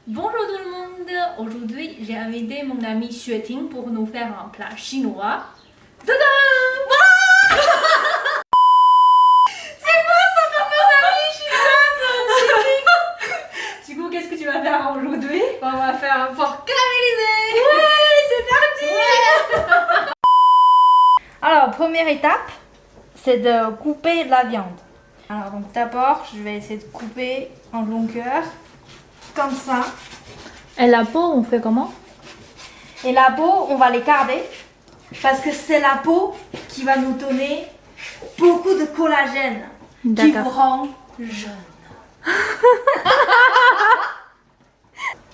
Bonjour tout le monde. Aujourd'hui, j'ai invité mon ami Xueting pour nous faire un plat chinois. Tadam! C'est quoi ça, fameux ami chinois? Du coup, qu'est-ce que tu vas faire aujourd'hui? On va faire un porc caramélisé. Ouais, c'est parti! Alors, première étape, c'est de couper la viande. Alors, donc d'abord, je vais essayer de couper en longueur, comme ça. Et la peau, on fait comment? Et la peau, on va les garder, parce que c'est la peau qui va nous donner beaucoup de collagène, qui vous rend jeune.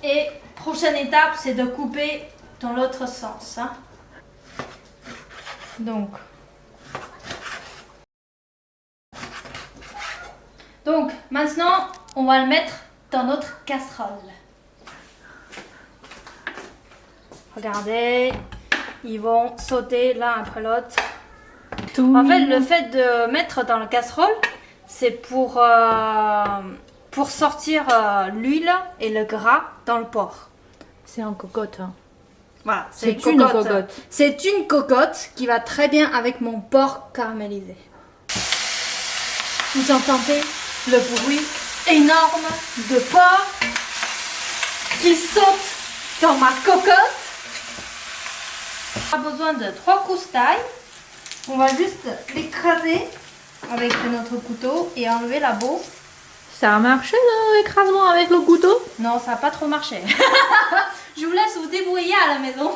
Et prochaine étape, c'est de couper dans l'autre sens. Hein. Donc, maintenant, on va le mettre dans notre casserole. Regardez, ils vont sauter l'un après l'autre. En fait, le fait de mettre dans la casserole, c'est pour sortir l'huile et le gras dans le porc. C'est en cocotte. Hein. Voilà, c'est une cocotte. C'est une cocotte qui va très bien avec mon porc caramélisé. Vous entendez le bruit énorme de porc qui saute dans ma cocotte. On a besoin de 3 cousses d'ail. On va juste l'écraser avec notre couteau et enlever la peau. Ça a marché l'écrasement avec le couteau? Non, ça n'a pas trop marché. Je vous laisse vous débrouiller à la maison.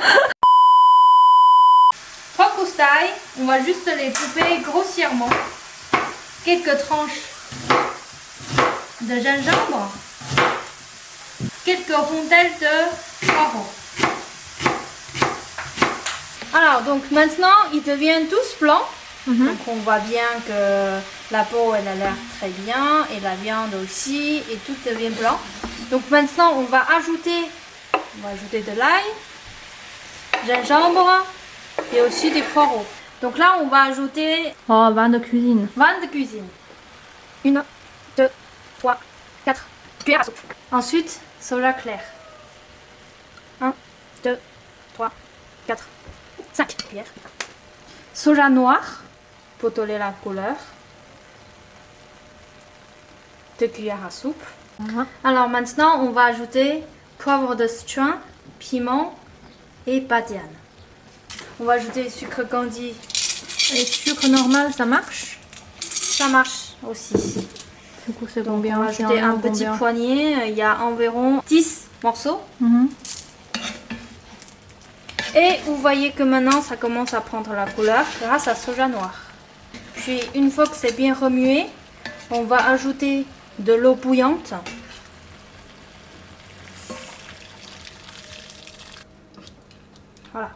3 cousses d'ail. On va juste les couper grossièrement. Quelques tranches de gingembre. Quelques rondelles de poireaux. Alors, donc maintenant, ils deviennent tous blancs. Donc, on voit bien que la peau, elle a l'air très bien. Et la viande aussi. Et tout devient blanc. Donc, maintenant, on va ajouter de l'ail, gingembre et aussi des poireaux. Donc là, on va ajouter... Oh, vin de cuisine. Vin de cuisine. 1, 2, 3, 4 cuillères à soupe. Ensuite, soja clair. 1, 2, 3, 4, 5 cuillères. Soja noir, pour donner la couleur. 2 cuillères à soupe. Alors maintenant, on va ajouter poivre de Sichuan, piment et badiane. On va ajouter sucre candi. Et sucre normal, ça marche? Ça marche aussi. Du coup, c'est Donc, combien? on va ajouter un petit poignet. Il y a environ 10 morceaux. Et vous voyez que maintenant, ça commence à prendre la couleur grâce à soja noir. Puis, une fois que c'est bien remué, on va ajouter de l'eau bouillante. Voilà,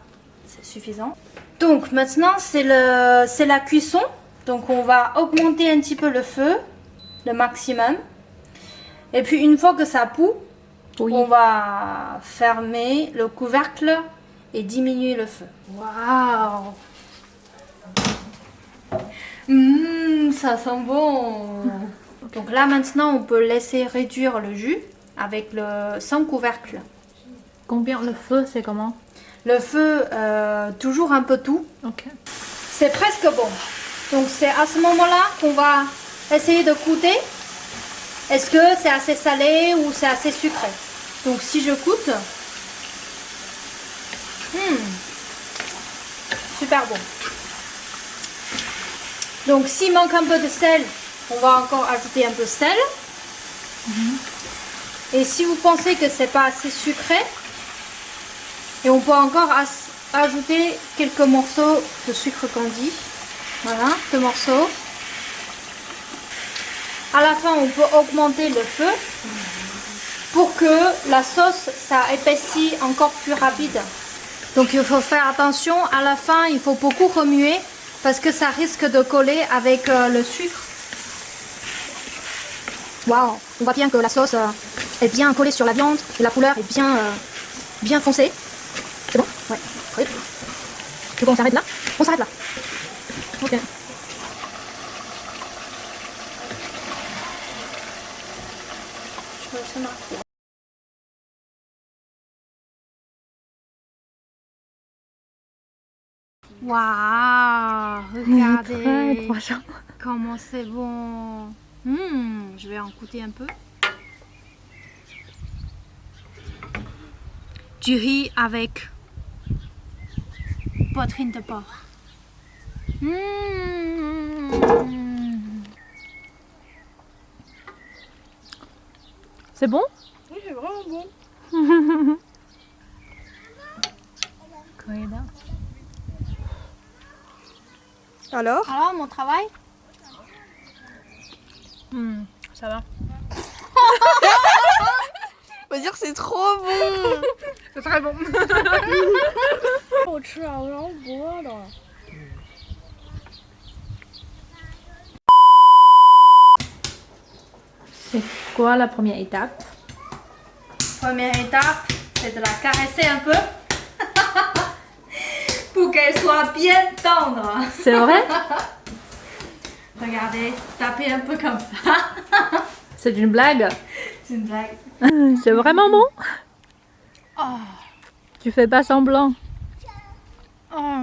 c'est suffisant. Donc maintenant, c'est la cuisson. Donc on va augmenter un petit peu le feu, le maximum. Et puis une fois que ça bout, on va fermer le couvercle et diminuer le feu. Waouh! Ça sent bon! Donc là maintenant, on peut laisser réduire le jus avec sans couvercle. Combien? Le feu, c'est comment? Le feu, toujours un peu tout. Ok. C'est presque bon. Donc c'est à ce moment-là qu'on va essayer de goûter. Est-ce que c'est assez salé ou c'est assez sucré? Donc si je goûte, super bon. Donc s'il manque un peu de sel, on va encore ajouter un peu de sel. Et si vous pensez que c'est pas assez sucré, et on peut encore ajouter quelques morceaux de sucre candi. Voilà, 2 morceaux. À la fin, on peut augmenter le feu pour que la sauce, ça épaissit encore plus rapide. Donc il faut faire attention, à la fin, il faut beaucoup remuer parce que ça risque de coller avec le sucre. Waouh, on voit bien que la sauce est bien collée sur la viande et la couleur est bien foncée. C'est bon? Ouais. Oui. Du coup, on s'arrête là? On s'arrête là. Ok. Je me Waouh, Très regardez prochain. comment c'est bon. Je vais en goûter un peu. Du riz avec poitrine de porc. C'est bon? Oui, c'est vraiment bon. Alors? Alors, mon travail? Ça va. On va dire que c'est trop bon. C'est très bon. 好吃啊，我要不饿了。 C'est quoi la première étape? Première étape, c'est de la caresser un peu pour qu'elle soit bien tendre. C'est vrai? Regardez, tapez un peu comme ça. C'est une blague? C'est une blague. C'est vraiment bon? Oh. Tu fais pas semblant. Oh.